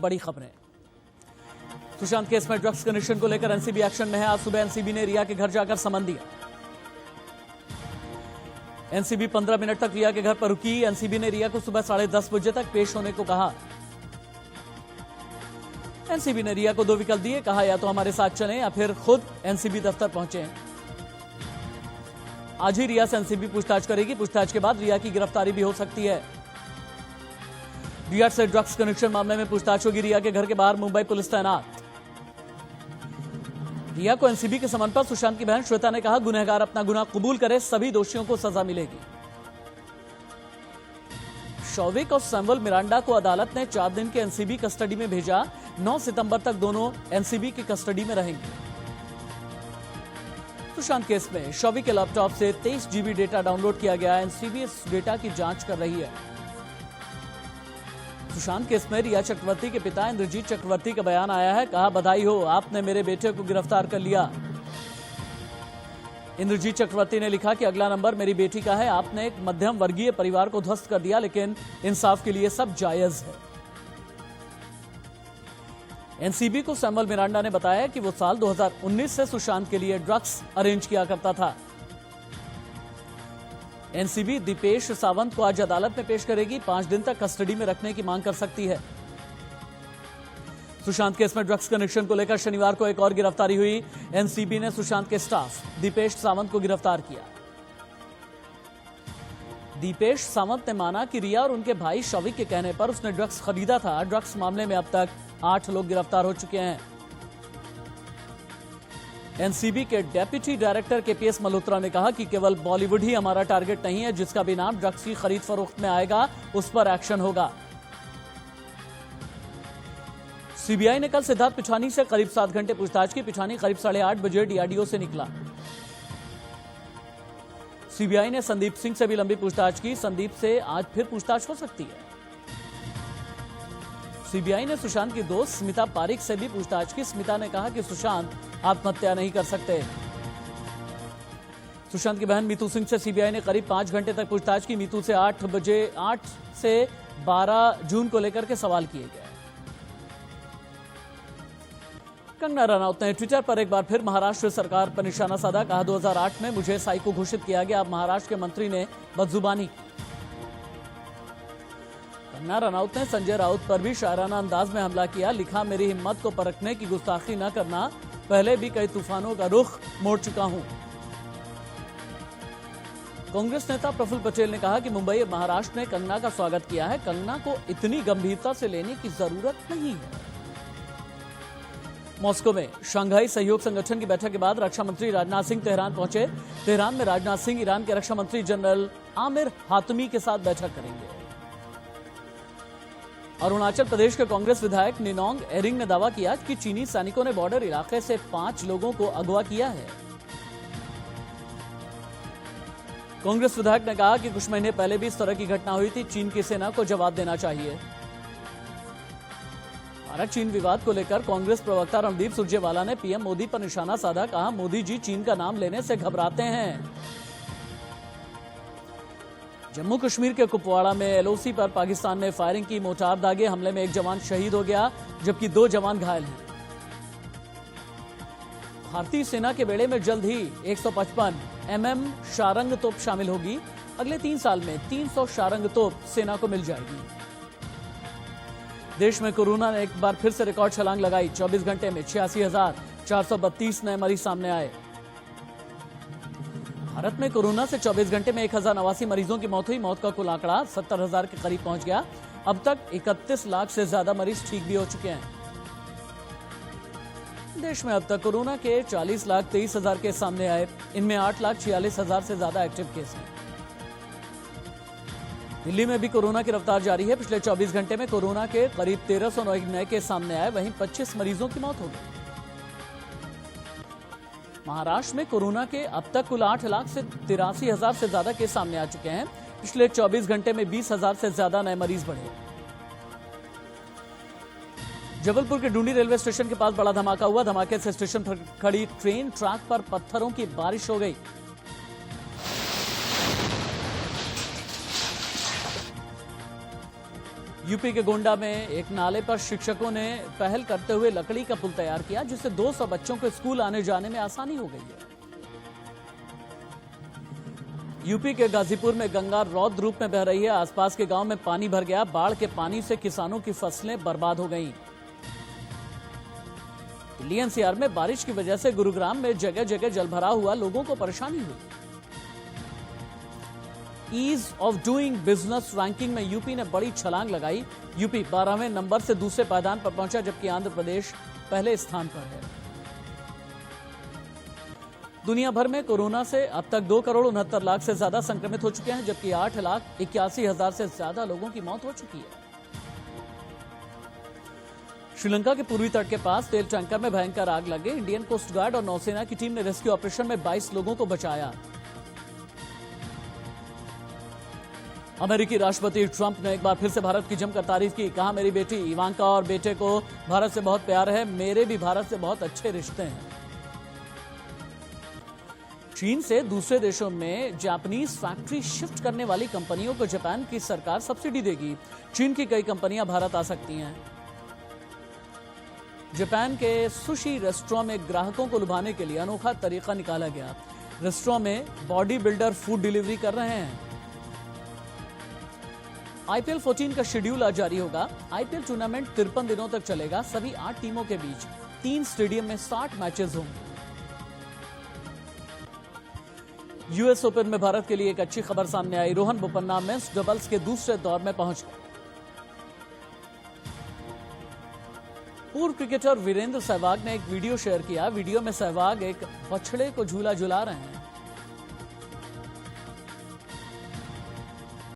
बड़ी खबरें। सुशांत केस में ड्रग्स कनेक्शन को लेकर एनसीबी एक्शन में है। आज सुबह एनसीबी ने रिया के घर जाकर समन दिया। एनसीबी 15 मिनट तक रिया के घर पर रुकी। एनसीबी ने रिया को सुबह 10:30 बजे तक पेश होने को कहा। एनसीबी ने रिया को 2 विकल्प दिए, कहा या तो हमारे साथ चलें या फिर खुद एनसीबी दफ्तर पहुंचे। आज ही रिया से एनसीबी पूछताछ करेगी। पूछताछ के बाद रिया की गिरफ्तारी भी हो सकती है। रिया से ड्रग्स कनेक्शन मामले में पूछताछ होगी। रिया के घर के बाहर मुंबई पुलिस तैनात। रिया को एनसीबी के समन पर सुशांत की बहन श्वेता ने कहा, गुनहगार अपना गुनाह कबूल करे, सभी दोषियों को सजा मिलेगी। शौविक और सैमुअल मिरांडा को अदालत ने 4 दिन के एनसीबी कस्टडी में भेजा। 9 सितंबर तक दोनों एनसीबी की कस्टडी में रहेंगे। सुशांत केस में शौविक के लैपटॉप से 23 GB डेटा डाउनलोड किया गया। एनसीबी इस डेटा की जांच कर रही है। सुशांत केस में रिया चक्रवर्ती के पिता इंद्रजीत चक्रवर्ती का बयान आया है। कहा, बधाई हो, आपने मेरे बेटे को गिरफ्तार कर लिया। इंद्रजीत चक्रवर्ती ने लिखा कि अगला नंबर मेरी बेटी का है। आपने एक मध्यम वर्गीय परिवार को ध्वस्त कर दिया, लेकिन इंसाफ के लिए सब जायज है। एनसीबी को सैमुअल मिरांडा ने बताया कि वो साल 2019 से सुशांत के लिए ड्रग्स अरेंज किया करता था। एनसीबी दीपेश सावंत को आज अदालत में पेश करेगी। 5 दिन तक कस्टडी में रखने की मांग कर सकती है। सुशांत केस में ड्रग्स कनेक्शन को लेकर शनिवार को एक और गिरफ्तारी हुई। एनसीबी ने सुशांत के स्टाफ दीपेश सावंत को गिरफ्तार किया। दीपेश सावंत ने माना कि रिया और उनके भाई शौविक के कहने पर उसने ड्रग्स खरीदा था। ड्रग्स मामले में अब तक 8 लोग गिरफ्तार हो चुके हैं। एनसीबी के डेप्यूटी डायरेक्टर केपीएस मल्होत्रा ने कहा कि केवल बॉलीवुड ही हमारा टारगेट नहीं है। जिसका भी नाम ड्रग्स की खरीद फरोख्त में आएगा उस पर एक्शन होगा। सीबीआई ने कल सिद्धार्थ पिछानी से करीब 7 घंटे पूछताछ की। पिछानी करीब 8:30 बजे डीआरडीओ से निकला। सीबीआई ने संदीप सिंह से भी लंबी पूछताछ की। संदीप से आज फिर पूछताछ हो सकती है। सीबीआई ने सुशांत की दोस्त स्मिता पारिक से भी पूछताछ की। स्मिता ने कहा कि सुशांत आत्महत्या नहीं कर सकते। सुशांत की बहन मीतू सिंह से सीबीआई ने करीब 5 घंटे तक पूछताछ की। मीतू से 8 से 12 जून को लेकर के सवाल किए गए। कंगना रनौत ने ट्विटर पर एक बार फिर महाराष्ट्र सरकार पर निशाना साधा। कहा, 2008 में मुझे साइको घोषित किया गया। अब महाराष्ट्र के मंत्री ने बदजुबानी की। कंगना रनौत ने संजय राउत पर भी शायराना अंदाज में हमला किया। लिखा, मेरी हिम्मत को परखने की गुस्ताखी न करना, पहले भी कई तूफानों का रुख मोड़ चुका हूं। कांग्रेस नेता प्रफुल्ल पटेल ने कहा कि मुंबई और महाराष्ट्र ने कंगना का स्वागत किया है। कंगना को इतनी गंभीरता से लेने की जरूरत नहीं है। मॉस्को में शंघाई सहयोग संगठन की बैठक के बाद रक्षा मंत्री राजनाथ सिंह तेहरान पहुंचे। तेहरान में राजनाथ सिंह ईरान के रक्षा मंत्री जनरल आमिर हातमी के साथ बैठक करेंगे। अरुणाचल प्रदेश के कांग्रेस विधायक निनोंग एरिंग ने दावा किया कि चीनी सैनिकों ने बॉर्डर इलाके से 5 लोगों को अगवा किया है। कांग्रेस विधायक ने कहा कि कुछ महीने पहले भी इस तरह की घटना हुई थी। चीन की सेना को जवाब देना चाहिए। भारत चीन विवाद को लेकर कांग्रेस प्रवक्ता रणदीप सुरजेवाला ने पीएम मोदी पर निशाना साधा। कहा, मोदी जी चीन का नाम लेने से घबराते हैं। जम्मू कश्मीर के कुपवाड़ा में एलओसी पर पाकिस्तान ने फायरिंग की। मोर्टार दागे हमले में एक जवान शहीद हो गया, जबकि 2 जवान घायल हैं। भारतीय सेना के बेड़े में जल्द ही 155 mm शारंग तोप शामिल होगी। अगले 3 साल में 300 शारंग तोप सेना को मिल जाएगी। देश में कोरोना ने एक बार फिर से रिकॉर्ड छलांग लगाई। 24 घंटे में 86,432 नए मरीज सामने आए। भारत में कोरोना से 24 घंटे में 1089 मरीजों की मौत हुई। मौत का कुल आंकड़ा 70,000 के करीब पहुंच गया। अब तक 31 लाख से ज्यादा मरीज ठीक भी हो चुके हैं। देश में अब तक कोरोना के 40,23,000 केस सामने आए। इनमें 8,46,000 से ज्यादा एक्टिव केस हैं। दिल्ली में भी कोरोना की रफ्तार जारी है। पिछले 24 घंटे में कोरोना के करीब 1300 नए केस सामने आए। वहीं 25 मरीजों की मौत हो गई। महाराष्ट्र में कोरोना के अब तक कुल 8,83,000 से ज्यादा केस सामने आ चुके हैं। पिछले 24 घंटे में 20,000 से ज्यादा नए मरीज बढ़े। जबलपुर के डूंडी रेलवे स्टेशन के पास बड़ा धमाका हुआ। धमाके से स्टेशन पर खड़ी ट्रेन ट्रैक पर पत्थरों की बारिश हो गई। यूपी के गोंडा में एक नाले पर शिक्षकों ने पहल करते हुए लकड़ी का पुल तैयार किया, जिससे 200 बच्चों को स्कूल आने जाने में आसानी हो गई है। यूपी के गाजीपुर में गंगा रौद्र रूप में बह रही है। आसपास के गांव में पानी भर गया। बाढ़ के पानी से किसानों की फसलें बर्बाद हो गईं। दिल्ली एनसीआर में बारिश की वजह से गुरुग्राम में जगह जगह जलभराव हुआ, लोगों को परेशानी हुई। Ease of doing business ranking में यूपी ने बड़ी छलांग लगाई। यूपी 12वें नंबर से दूसरे पायदान पर पहुंचा, जबकि आंध्र प्रदेश पहले स्थान पर है। दुनिया भर में कोरोना से अब तक 2,69,00,000 से ज्यादा संक्रमित हो चुके हैं, जबकि 8,81,000 से ज्यादा लोगों की मौत हो चुकी है। श्रीलंका के पूर्वी तट के पास तेल टैंकर में भयंकर आग लग गई। इंडियन कोस्ट गार्ड और नौसेना की टीम ने रेस्क्यू ऑपरेशन में 22 लोगों को बचाया। अमेरिकी राष्ट्रपति ट्रंप ने एक बार फिर से भारत की जमकर तारीफ की। कहा, मेरी बेटी इवांका और बेटे को भारत से बहुत प्यार है। मेरे भी भारत से बहुत अच्छे रिश्ते हैं। चीन से दूसरे देशों में जापानीज फैक्ट्री शिफ्ट करने वाली कंपनियों को जापान की सरकार सब्सिडी देगी। चीन की कई कंपनियां भारत आ सकती हैं। जापान के सुशी रेस्टोरेंट में ग्राहकों को लुभाने के लिए अनोखा तरीका निकाला गया। रेस्टोरेंट में बॉडी बिल्डर फूड डिलीवरी कर रहे हैं। आईपीएल 14 का शेड्यूल आज जारी होगा। आईपीएल टूर्नामेंट 53 दिनों तक चलेगा। सभी 8 टीमों के बीच 3 स्टेडियम में 60 मैचेस होंगे। यूएस ओपन में भारत के लिए एक अच्छी खबर सामने आई। रोहन बोपन्ना मेंस डबल्स के दूसरे दौर में पहुंच गए। पूर्व क्रिकेटर वीरेंद्र सहवाग ने एक वीडियो शेयर किया। वीडियो में सहवाग एक बछड़े को झूला झुला रहे हैं।